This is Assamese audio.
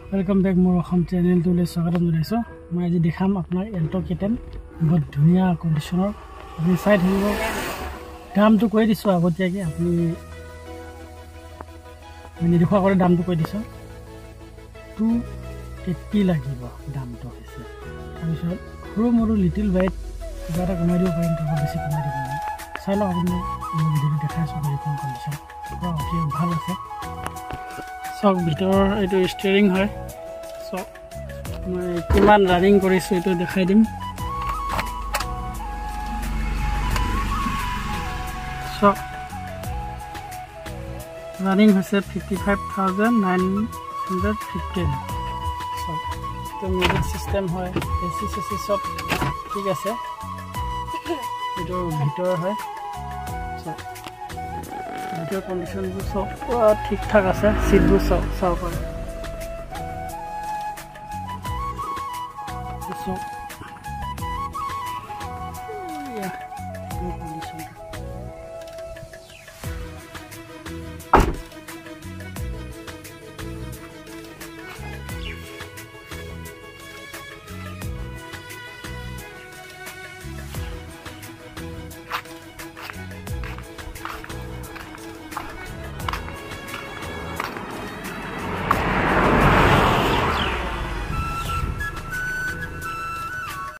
वेलकम बैक मोर अहम चैनल तो स्वागत जनाइছো मैं आज देखाम आपनाक एल्टो केटेन बहुत धुनिया कंडिशनर अपनी साइड हिरो दाम तो কৈ দিছো আগতিয়াকে আপনি নিৰখা কৰে দাম তো কৈ দিছো 280 লাগিব দাম তো হৈছে তাৰপিছত সৰু মৰু লিটল বাইট যাৰা কমাই দিব পাৰিম তাৰ বেছি কমাই দিব নাই চাই লওক আপুনি ভিডিঅ দেখাইছো গাড়ীখন কণ্ডিশ্যন ওকে ভাল আছে সব ভিতৰৰ এইটো স্টিয়াৰিং হয় সব মই কিমান ৰানিং কৰিছো এইটো দেখাই দিম সব রানিং হৈছে 55,915 সব তো মিউজিক সিস্টেম হয় এসি সিসি সব ঠিক আছে এইটো ভিতৰ হয় সব ভিতৰ কন্ডিশনবোৰ সব ঠিক ঠাক আছে সিটবোৰ সব সব